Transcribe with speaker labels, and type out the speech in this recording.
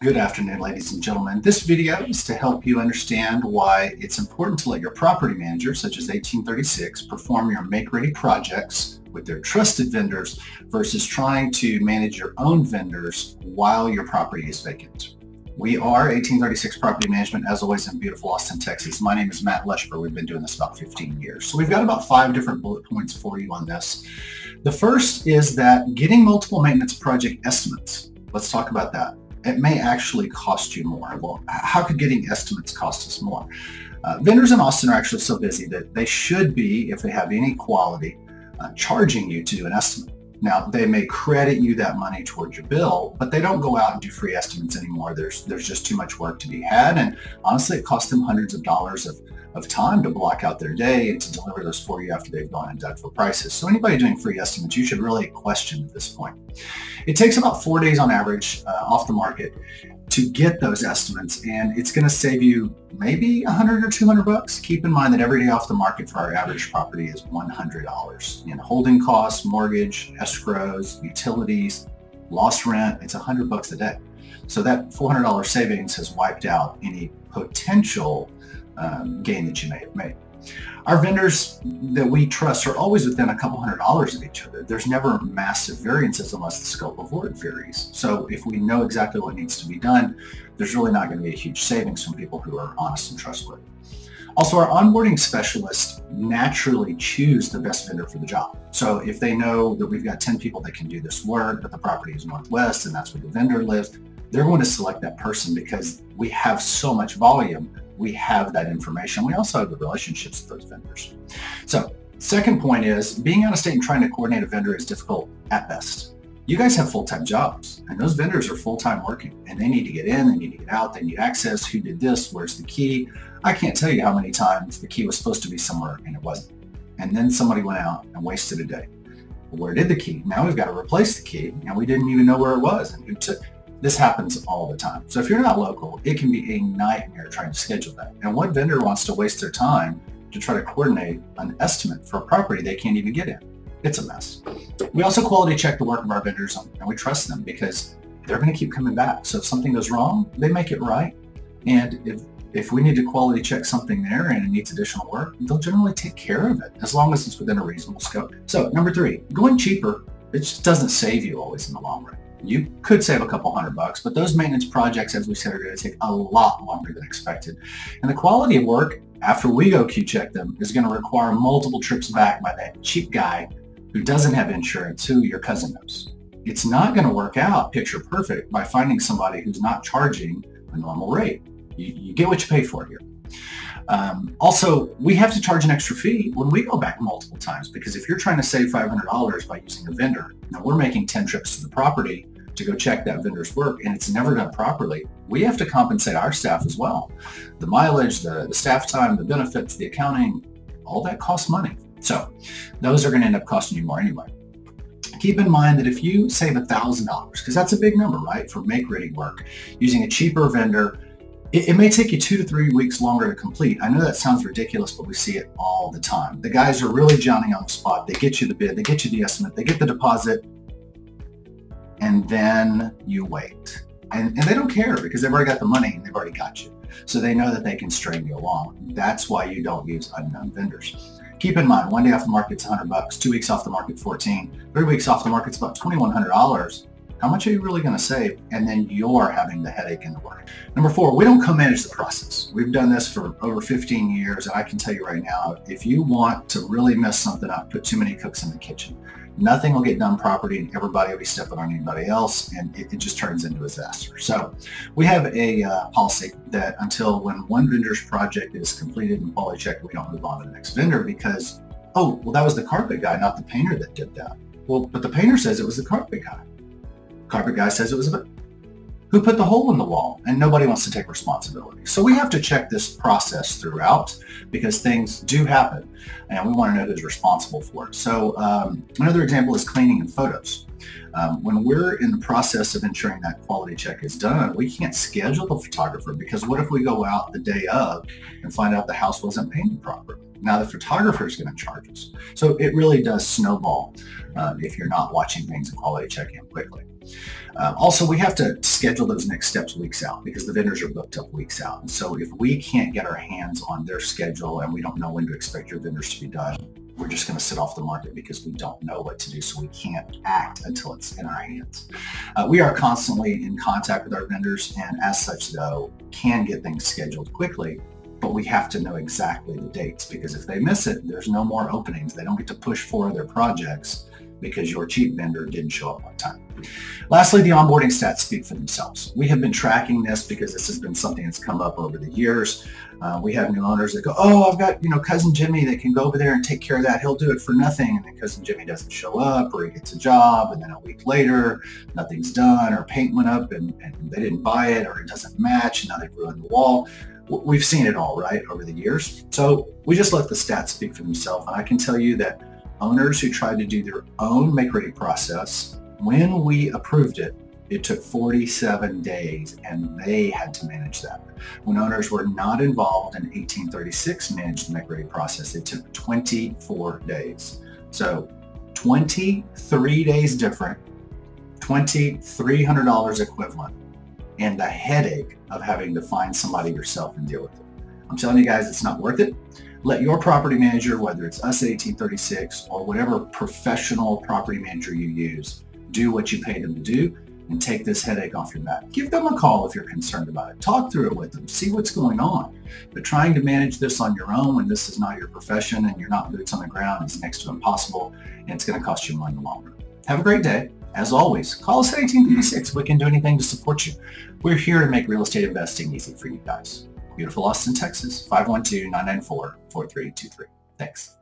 Speaker 1: Good afternoon, ladies and gentlemen. This video is to help you understand why it's important to let your property manager, such as 1836, perform your make-ready projects with their trusted vendors versus trying to manage your own vendors while your property is vacant. We are 1836 Property Management, as always, in beautiful Austin, Texas. My name is Matt Leschber. We've been doing this about 15 years. So we've got about 5 different bullet points for you on this. The first is that getting multiple maintenance project estimates. Let's talk about that. It may actually cost you more. Well, how could getting estimates cost us more? Vendors in Austin are actually so busy that they should be, if they have any quality, charging you to do an estimate. Now, they may credit you that money towards your bill, but they don't go out and do free estimates anymore. There's just too much work to be had, and honestly, it costs them hundreds of dollars of time to block out their day and to deliver those for you after they've gone and dug for prices. So anybody doing free estimates, you should really question at this point. It takes about 4 days on average off the market to get those estimates, and it's going to save you maybe $100 or $200. Keep in mind that every day off the market for our average property is $100 in holding costs, mortgage, escrows, utilities, lost rent. It's $100 a day. So that $400 savings has wiped out any potential gain that you may have made. Our vendors that we trust are always within a couple $100 of each other. There's never massive variances unless the scope of work varies. So if we know exactly what needs to be done, there's really not going to be a huge savings from people who are honest and trustworthy. Also, our onboarding specialists naturally choose the best vendor for the job. So if they know that we've got 10 people that can do this work, but the property is Northwest and that's where the vendor lives, they're going to select that person because we have so much volume. We have that information. We also have the relationships with those vendors. So second point is being out of state and trying to coordinate a vendor is difficult at best. You guys have full-time jobs and those vendors are full-time working and they need to get in, they need to get out, they need access, who did this, where's the key. I can't tell you how many times the key was supposed to be somewhere and it wasn't. And then somebody went out and wasted a day. Where did the key? Now we've got to replace the key and we didn't even know where it was and who took. This happens all the time. So if you're not local, it can be a nightmare trying to schedule that. And what vendor wants to waste their time to try to coordinate an estimate for a property they can't even get in? It's a mess. We also quality check the work of our vendors and we trust them because they're going to keep coming back. So if something goes wrong, they make it right. And if we need to quality check something there and it needs additional work, they'll generally take care of it as long as it's within a reasonable scope. So number 3, going cheaper, it just doesn't save you always in the long run. You could save a couple $100, but those maintenance projects, as we said, are going to take a lot longer than expected. And the quality of work, after we go Q-check them, is going to require multiple trips back by that cheap guy who doesn't have insurance, who your cousin knows. It's not going to work out picture perfect by finding somebody who's not charging a normal rate. You get what you pay for here. Also, we have to charge an extra fee when we go back multiple times because if you're trying to save $500 by using a vendor, now we're making 10 trips to the property to go check that vendor's work and it's never done properly, we have to compensate our staff as well. The mileage, the staff time, the benefits, the accounting, all that costs money. So those are going to end up costing you more anyway. Keep in mind that if you save $1,000, because that's a big number, right, for make-ready work, using a cheaper vendor, it may take you 2 to 3 weeks longer to complete. I know that sounds ridiculous, but we see it all the time. The guys are really Johnny on the spot. They get you the bid, they get you the estimate, they get the deposit, and then you wait. And they don't care because they've already got the money and they've already got you. So they know that they can string you along. That's why you don't use unknown vendors. Keep in mind, 1 day off the market's $100, 2 weeks off the market, $14, 3 weeks off the market's about $2,100. How much are you really going to save? And then you're having the headache and the work. Number 4, we don't co-manage the process. We've done this for over 15 years, and I can tell you right now, if you want to really mess something up, put too many cooks in the kitchen. Nothing will get done properly, and everybody will be stepping on anybody else, and it just turns into a disaster. So we have a policy that until when one vendor's project is completed and quality checked, we don't move on to the next vendor because, oh, well, that was the carpet guy, not the painter that did that. Well, but the painter says it was the carpet guy. Carpet guy says it was who put the hole in the wall, and nobody wants to take responsibility. So we have to check this process throughout because things do happen and we want to know who's responsible for it. So another example is cleaning and photos. When we're in the process of ensuring that quality check is done, we can't schedule the photographer because what if we go out the day of and find out the house wasn't painted properly? Now the photographer is going to charge us. So it really does snowball if you're not watching things and quality checking quickly. Also, we have to schedule those next steps weeks out because the vendors are booked up weeks out. And so if we can't get our hands on their schedule and we don't know when to expect your vendors to be done, we're just going to sit off the market because we don't know what to do, so we can't act until it's in our hands. We are constantly in contact with our vendors, and as such, though, can get things scheduled quickly, but we have to know exactly the dates, because if they miss it, there's no more openings. They don't get to push forward their projects because your cheap vendor didn't show up on time. Lastly, the onboarding stats speak for themselves. We have been tracking this because this has been something that's come up over the years. We have new owners that go, oh, I've got, Cousin Jimmy that can go over there and take care of that. He'll do it for nothing. And then Cousin Jimmy doesn't show up, or he gets a job, and then a week later, nothing's done, or paint went up and they didn't buy it, or it doesn't match, and now they've ruined the wall. We've seen it all, right, over the years. So we just let the stats speak for themselves. And I can tell you that owners who tried to do their own make-ready process, when we approved it, it took 47 days, and they had to manage that. When owners were not involved in 1836 managed the make-ready process, it took 24 days. So 23 days different, $2,300 equivalent, and the headache of having to find somebody yourself and deal with it. I'm telling you guys, it's not worth it. Let your property manager, whether it's us at 1836 or whatever professional property manager you use, do what you pay them to do and take this headache off your back. Give them a call if you're concerned about it. Talk through it with them. See what's going on. But trying to manage this on your own when this is not your profession and you're not boots on the ground is next to impossible, and it's going to cost you money in the long run. Have a great day. As always, call us at 1836 if we can do anything to support you. We're here to make real estate investing easy for you guys. Beautiful Austin, Texas, 512-994-4323. Thanks.